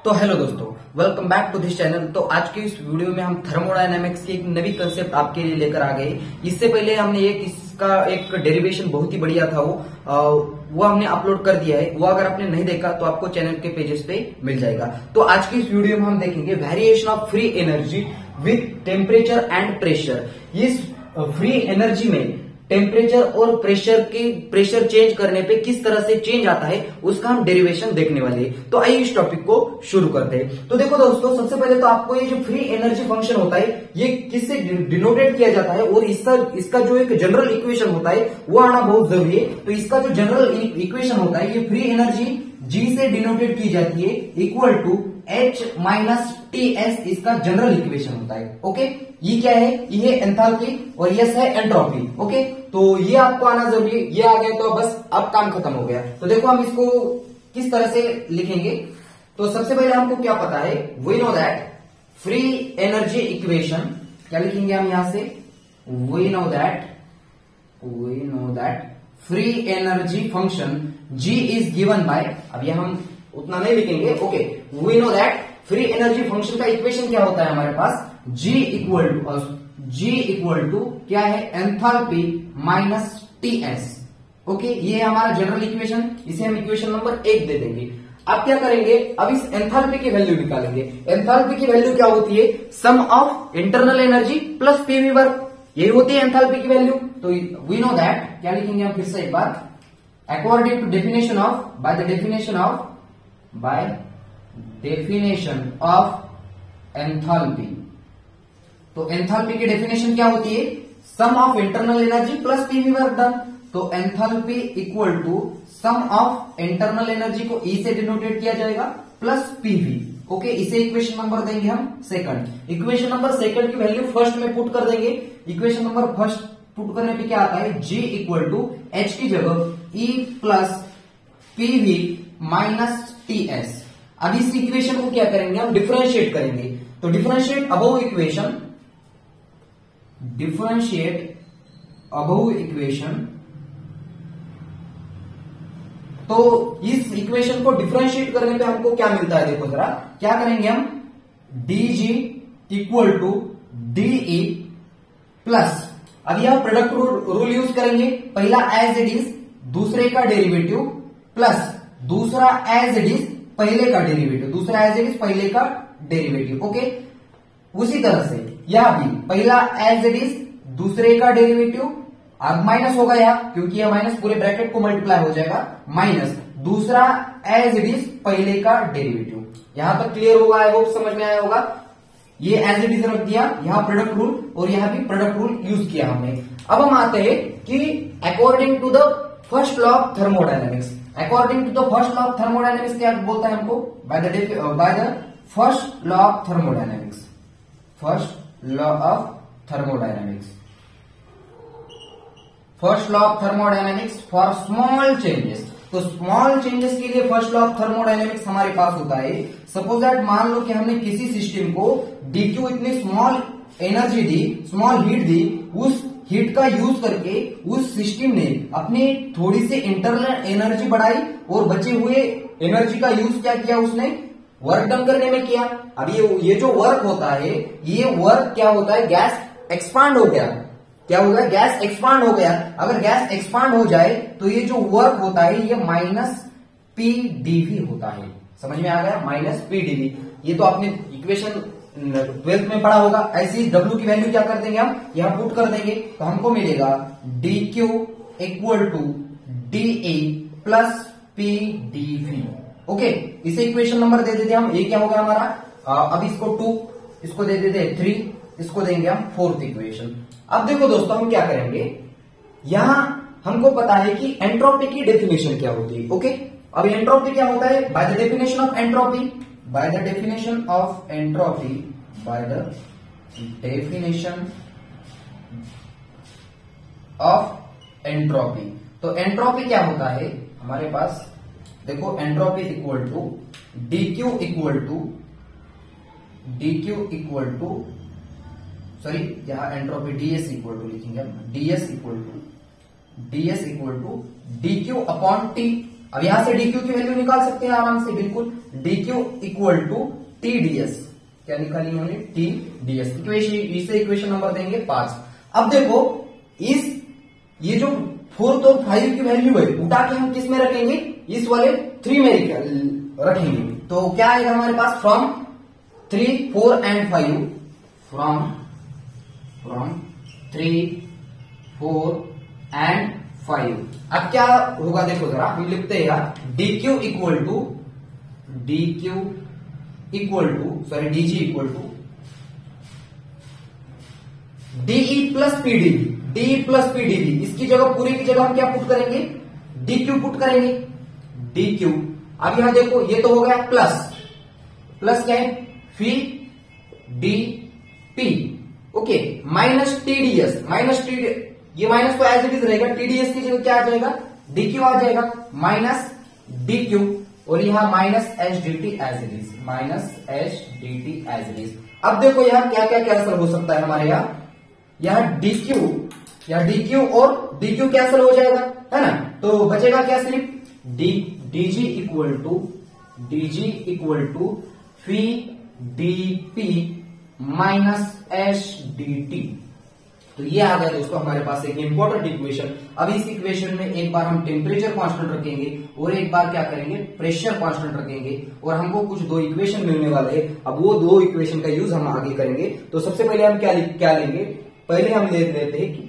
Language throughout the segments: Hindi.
तो हेलो दोस्तों, welcome back to this channel. तो आज के इस वीडियो में हम थर्मोडायनामिक्स की एक नई कंसेप्ट आपके लिए लेकर आ गए। इससे पहले हमने इसका एक डेरिवेशन बहुत ही बढ़िया था, वो हमने अपलोड कर दिया है। वो अगर आपने नहीं देखा तो आपको चैनल के पेजेस पे मिल जाएगा। तो आज की इस वीडियो में हम देखेंगे variation of free energy with temperature and pressure. इस फ्री एनर्जी में टेम्परेचर और प्रेशर चेंज करने पे किस तरह से चेंज आता है उसका हम डेरिवेशन देखने वाले हैं। तो आइए इस टॉपिक को शुरू करते हैं। तो देखो दोस्तों, सबसे पहले तो आपको ये जो फ्री एनर्जी फंक्शन होता है ये किससे डिनोटेड किया जाता है और इसका जो एक जनरल इक्वेशन होता है वो आना बहुत जरूरी है। तो इसका जो जनरल इक्वेशन होता है, ये फ्री एनर्जी जी से डिनोटेड की जाती है, equal to H minus TS इसका जनरल इक्वेशन होता है। ओके, ये क्या है? ये है एंथैल्पी और यस है एंट्रोपी। ओके, तो ये आपको आना जरूरी है। ये आ गया तो बस अब काम खत्म हो गया। तो देखो हम इसको किस तरह से लिखेंगे। तो सबसे पहले हमको क्या पता है, we know that free energy equation, क्या लिखेंगे हम यहां से, we know that free energy function G is given by, अब ये हम उतना नहीं लिखेंगे। Okay, we know that free energy function का इक्वेशन क्या होता है हमारे पास, G इक्वल टू क्या है, एंथैल्पी माइनस TS। ओके, ये है हमारा जनरल इक्वेशन, इसे हम इक्वेशन नंबर 1 दे देंगे। अब क्या करेंगे, अब इस एंथैल्पी की वैल्यू निकालेंगे। एंथैल्पी की वैल्यू क्या होती है, sum of internal energy plus PV work, यही होती है एंथैल्पी की वैल्यू। तो वी नो दैट, क्या लिखेंगे हम फिर से एक बार, according to definition of, by the definition of enthalpy. तो एंथैल्पी की डेफिनेशन क्या होती है, sum of internal energy plus PV work done. तो enthalpy equal to sum of internal energy को E से डिनोटेड किया जाएगा प्लस पीवी। ओके, इसे इक्वेशन नंबर देंगे हम सेकंड। इक्वेशन नंबर सेकंड की वैल्यू फर्स्ट में पुट कर देंगे। इक्वेशन नंबर फर्स्ट पुट करने पे क्या आता है, G इक्वल टू H की जगह E plus PV minus TS। अब इस इक्वेशन को क्या करेंगे, हम डिफरेंशिएट करेंगे। तो डिफरेंशिएट अबव इक्वेशन, तो इस इक्वेशन को डिफरेंशिएट करने पे हमको क्या मिलता है, देखो जरा क्या करेंगे हम, dG equal to DE plus, अब यह प्रोडक्ट रूल यूज करेंगे। पहला एज इट इज दूसरे का डेरिवेटिव प्लस दूसरा एज इट इज पहले का डेरिवेटिव, दूसरा एज इट इज पहले का डेरिवेटिव। ओके, उसी तरह से यह भी पहला एज इट इज दूसरे का डेरिवेटिव, अब माइनस होगा यह, क्योंकि यह माइनस पूरे ब्रैकेट को मल्टीप्लाई हो जाएगा, माइनस दूसरा एज इट इज पहले का डेरिवेटिव। यहां तक क्लियर होगा, आई होप समझ में आया होगा। ये एज इट इज रख दिया, यहां प्रोडक्ट रूल और यहां भी प्रोडक्ट रूल यूज किया हमने। अब हम आते हैं कि according to the first law of thermodynamics, according to the first law of thermodynamics क्या बोलता है हमको, by the first law of thermodynamics, first law of thermodynamics for small changes. तो स्मॉल चेंजेस के लिए फर्स्ट लॉ ऑफ थर्मोडायनेमिक्स हमारे पास होता है। सपोज दैट, मान लो कि हमने किसी सिस्टम को dQ इतनी स्मॉल एनर्जी दी, स्मॉल हीट दी, उस हीट का यूज करके उस सिस्टम ने अपनी थोड़ी सी इंटरनल एनर्जी बढ़ाई और बचे हुए एनर्जी का यूज क्या किया, उसने वर्क डन करने में किया। अब ये जो वर्क होता है, ये वर्क क्या होता है, गैस एक्सपांड हो गया। क्या हो गया, गैस एक्सपांड हो गया। अगर गैस एक्सपांड हो जाए तो ये जो वर्क होता है ये माइनस PdV होता है। समझ में आ गया, माइनस PdV। ये तो आपने इक्वेशन 12th में पढ़ा होगा। ऐसी W की वैल्यू क्या कर देंगे हम, यहां पुट कर देंगे, तो हमको मिलेगा dQ equal to DE plus PdV। Okay, इसे इक्वेशन नंबर दे देते हम, ये क्या होगा हमारा, अब इसको 2, इसको दे देते 3, इसको देंगे हम 4th इक्वेशन। अब देखो दोस्तों, हम क्या करेंगे, यहां हमको पता है कि एंट्रोपी की डेफिनेशन क्या होती है। ओके, अब एंट्रोपी क्या होता है, by the definition of entropy, by the definition of entropy. तो एंट्रोपी क्या होता है हमारे पास, देखो entropy equal to DQ sorry, यहां एंट्रोपी DS इक्वल टू लिखेंगे हम, DS equal to DQ upon T। अब यहां से dq की वैल्यू निकाल सकते हैं आराम से, बिल्कुल। dq इक्वल टू TdS, क्या निकाली हमने? TdS। इसे इक्वेशन नंबर देंगे 5। अब देखो ये जो 4 और 5 की वैल्यू है उठा के हम किस में रखेंगे? इस वाले 3 में रखेंगे। तो क्या आएगा हमारे पास? From 3, 4 and 5, from 3, 4 and 5। अब क्या होगा देखो जरा, हम लिखते हैं यार, dq equal to dg equal to DE plus PDV। इसकी जगह, पूरी की जगह हम क्या पुट करेंगे? DQ पुट करेंगे, DQ। अब यहां देखो ये तो हो गया प्लस क्या है? फी DP, ओके, माइनस TDS, ये माइनस तो एज इट इज रहेगा, TDS की जगह क्या आ जाएगा? DQ आ जाएगा, माइनस DQ, और यहां minus HDT as it is, अब देखो यहां क्या क्या कैंसिल हो सकता है हमारे यहां DQ और DQ कैंसिल हो जाएगा, है ना? तो बचेगा क्या? सिर्फ DG equal to V DP minus HDT। तो ये आ गया दोस्तों हमारे पास एक इंपॉर्टेंट इक्वेशन। अब इस इक्वेशन में एक बार हम टेम्परेचर कांस्टेंट रखेंगे और एक बार क्या करेंगे? प्रेशर कांस्टेंट रखेंगे, और हमको कुछ 2 इक्वेशन मिलने वाले हैं। अब वो 2 इक्वेशन का यूज हम आगे करेंगे। तो सबसे पहले हम क्या लेंगे? पहले हम ले लेते हैं कि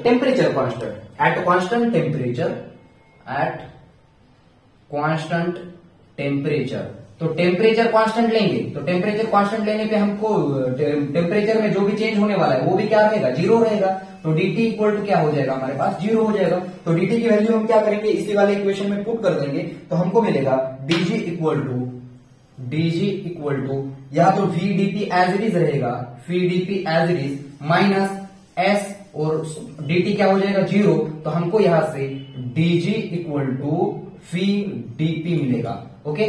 temperature constant eight constant temperature. तो टेम्परेचर कांस्टेंट लेंगे, तो टेम्परेचर कांस्टेंट लेने पे हमको टेम्परेचर में जो भी चेंज होने वाला है वो भी क्या रहेगा? 0 रहेगा। तो dt इक्वल टू क्या हो जाएगा हमारे पास? 0 हो जाएगा। तो dt की वैल्यू हम क्या करेंगे? इसी वाले इक्वेशन में पुट कर देंगे, तो हमको मिलेगा dg इक्वल टू या तो V dp as it is रहेगा, V dp as it is minus s, और dt क्या हो जाएगा? 0। तो हमको यहां से dg equal to V dp मिलेगा, ओके।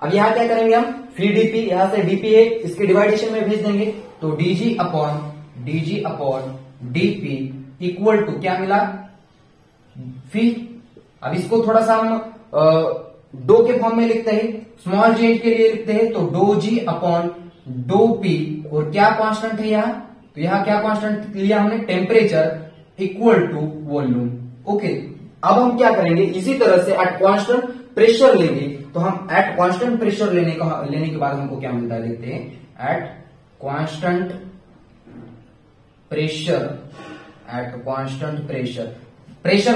अब यहां क्या करेंगे हम? फी dp, यहां से dp है, इसके डिवाइडेशन में भेज देंगे, तो dg upon dp equal to क्या मिला? फी। अब इसको थोड़ा सा हम डो के फॉर्म में लिखते हैं, स्मॉल चेंज के लिए लिखते हैं, तो डो जी अपॉन डो पी, और क्या कांस्टेंट है यहाँ? तो यहाँ क्या कांस्टेंट लिया हमने? Temperature equal to volume, okay. अब हम क्या करेंगे? इसी तरह से एट कांस्टेंट प्रेशर लेंगे, तो हम एट कांस्टेंट प्रेशर लेने के बाद हमको क्या मिलता है देखते हैं। एट कांस्टेंट प्रेशर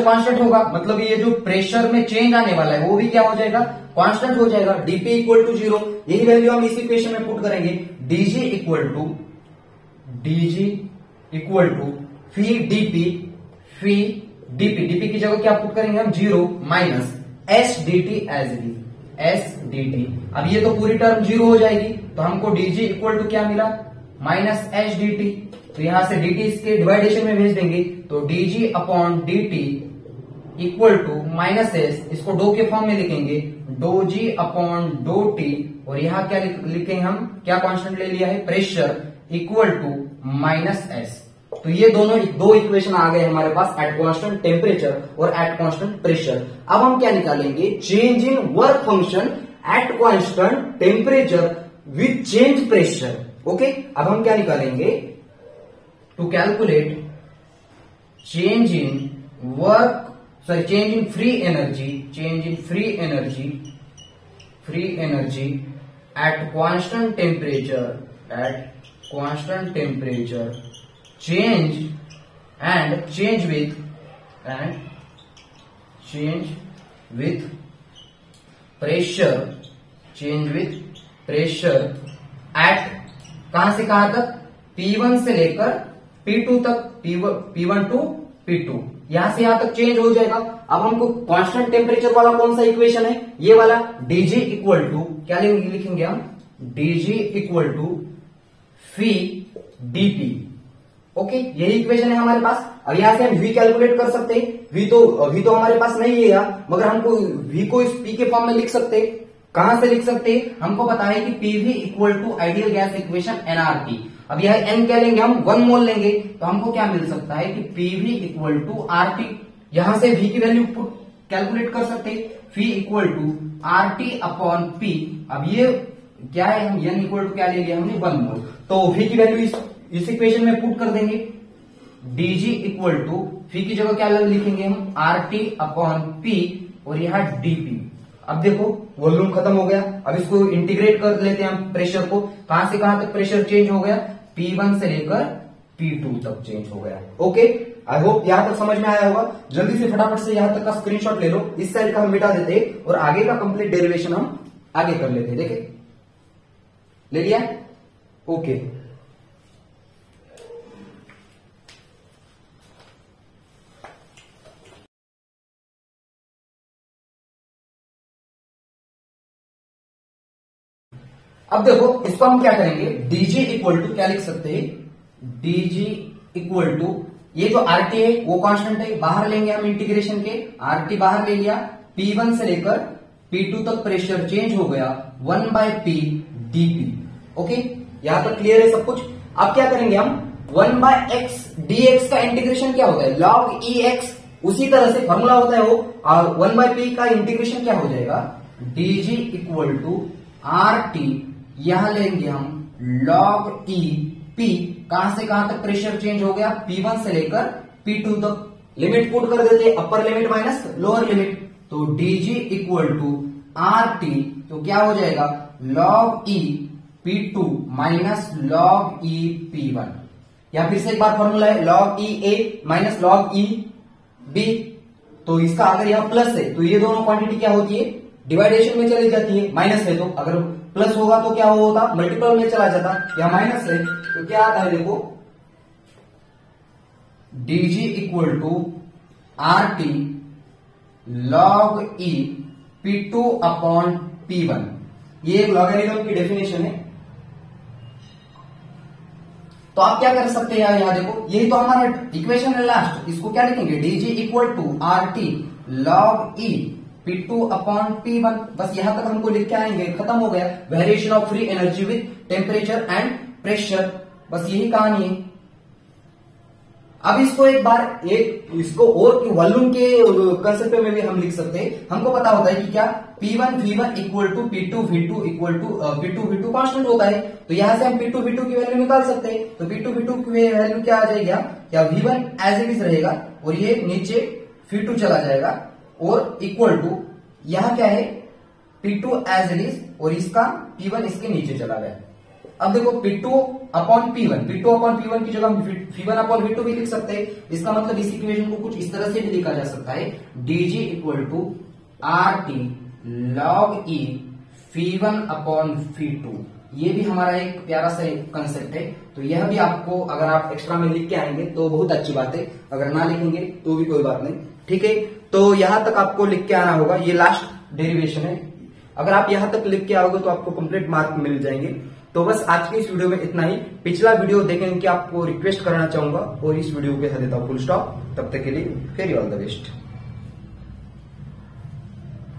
कांस्टेंट होगा, मतलब ये जो प्रेशर में चेंज आने वाला है वो भी क्या हो जाएगा? कांस्टेंट हो जाएगा। dp इक्वल टू 0, यही वैल्यू हम इस इक्वेशन में पुट करेंगे। dg equal to V dp की जगह क्या पुट करेंगे हम? 0 minus SDT as it is, SDT। अब ये तो पूरी टर्म 0 हो जाएगी, तो हमको dg इक्वल टू क्या मिला? Minus HDT। तो यहां से dt इसके डिवाइडेशन में भेज देंगे, तो dg upon dt equal to minus s, इसको डो के फॉर्म में लिखेंगे, डो g अपॉन डो t, और यहां क्या लिखेंगे हम? क्या कांस्टेंट ले लिया है? Pressure equal to minus s। तो ये दोनों 2 इक्वेशन आ गए हमारे पास एट कांस्टेंट टेम्परेचर और एट कांस्टेंट प्रेशर। अब हम क्या निकालेंगे? Change in work function at constant temperature with change pressure, okay. अब हम क्या निकालेंगे? To calculate change in free energy at constant temperature change with pressure at कहां से कहां तक? P1 से लेकर P2 तक, P1 टू P2, यहां से यहां तक चेंज हो जाएगा। अब हमको कांस्टेंट टेम्परेचर वाला कौन सा इक्वेशन है? ये वाला। dg इक्वल टू क्या लिखेंगे हम? dg equal to V dp, okay. यही इक्वेशन है हमारे पास। अब यहां से हम v कैलकुलेट कर सकते हैं। v तो हमारे पास नहीं है यार, मगर हमको v को इस p के फॉर्म में लिख सकते हैं। कहां से लिख सकते हैं? हमको पता है कि pv equal to ideal gas equation nRT। अब यह n क्या लेंगे हम? 1 मोल लेंगे, तो हमको क्या मिल सकता है कि pv इक्वल टू RT। यहां से v की वैल्यू कैलकुलेट कर सकते हैं। Phi equal to R T upon P. अब ये क्या है, हम n इक्वल टू क्या ले लिया हमने 1 मोल, तो फी की वैल्यू इस इक्वेशन में पुट कर देंगे। dg इक्वल टू फी की जगह क्या लिखेंगे हम आर टी अपॉन पी और यहां dp। अब देखो वॉल्यूम खत्म हो गया, अब इसको इंटीग्रेट कर लेते हैं हम प्रेशर को। कहां से कहां तक प्रेशर चेंज हो गया, P1 से लेकर P2 तक चेंज हो गया। ओके, आई होप यहां तक समझ में आया होगा। जल्दी से फटाफट से यहां तक का स्क्रीनशॉट ले लो, इस साइड का हम मिटा देते और आगे का कंप्लीट डेरिवेशन हम आगे कर लेते। देखे, ले लिया? ओके, अब देखो इसको हम क्या करेंगे, dg इक्वल टू क्या लिख सकते हैं, dg इक्वल टू ये जो RT है वो कांस्टेंट है, बाहर लेंगे हम इंटीग्रेशन के, RT बाहर ले लिया, P1 से लेकर P2 तक प्रेशर चेंज हो गया 1/P dP। ओके, यहां तक क्लियर है सब कुछ। अब क्या करेंगे हम 1/x dx का इंटीग्रेशन क्या होता है, log ex, उसी तरह से फॉर्मूला होता है वो, और 1/P का इंटीग्रेशन क्या हो जाएगा, dg इक्वल टू RT, यहां लेंगे हम log e p, कहां से कहां तक प्रेशर चेंज हो गया, P1 से लेकर P2 तक, लिमिट पुट कर देते, upper limit minus lower limit, तो dg इक्वल टू RT, तो क्या हो जाएगा log e P2 minus log e P1। या फिर से एक बार फॉर्मूला है log e a minus log e b, तो इसका अगर यहां प्लस है तो ये दोनों क्वांटिटी क्या होती है, डिवाइडेशन में चली जाती है, माइनस है तो अगर प्लस होगा तो क्या होता, मल्टीपल में चला जाता, या माइनस है तो क्या आता है, देखो dg equal to RT log e P2 upon P1, ये एक लॉगरिथम की डेफिनेशन है। तो आप क्या कर सकते हैं यार, यहां देखो यही तो हमारा इक्वेशन है लास्ट, इसको क्या लिखेंगे, dg equal to RT log e P2 upon P1, बस यहां तक हमको लिख के आएंगे, खत्म हो गया। Variation of free energy with temperature and pressure, बस यही कहानी है। अब इसको एक बार इसको और वॉल्यूम के कंसेप्ट में भी हम लिख सकते हैं। हमको पता होता है कि क्या P1 V1 equal to P2 V2 equal to P2 V2 constant होता है, तो यहां से हम P2 V2 की वैल्यू निकाल सकते हैं। तो P2 V2 की वैल्यू क्या आ जाएगी, क्या V1 एज इट इज रहेगा और ये नीचे V2 चला जाएगा, और इक्वल टू यहां क्या है P2 एज इट इज, और इसका P1 इसके नीचे चला गया। अब देखो P2 अपॉन P1 की जगह हम V1 अपॉन V2 भी लिख सकते हैं। इसका मतलब इस इक्वेशन को कुछ इस तरह से भी लिखा जा सकता है, dg equal to RT log e V1 upon V2। ये भी हमारा एक प्यारा सा कंसेप्ट है, तो यह भी आपको अगर आप एक्स्ट्रा में लिख के आएंगे तो बहुत अच्छी बात है, अगर ना लिखेंगे तो भी कोई बात नहीं, ठीक है। तो यहां तक आपको लिख के आना होगा, ये लास्ट डेरिवेशन है। अगर आप यहां तक लिख के आओगे तो आपको कंप्लीट मार्क मिल जाएंगे। तो बस आज के इस वीडियो में इतना ही। पिछला वीडियो देखने की आपको रिक्वेस्ट करना चाहूंगा और इस वीडियो के साथ देता हूं फुल स्टॉप। तब तक के लिए वेरी ऑल द बेस्ट।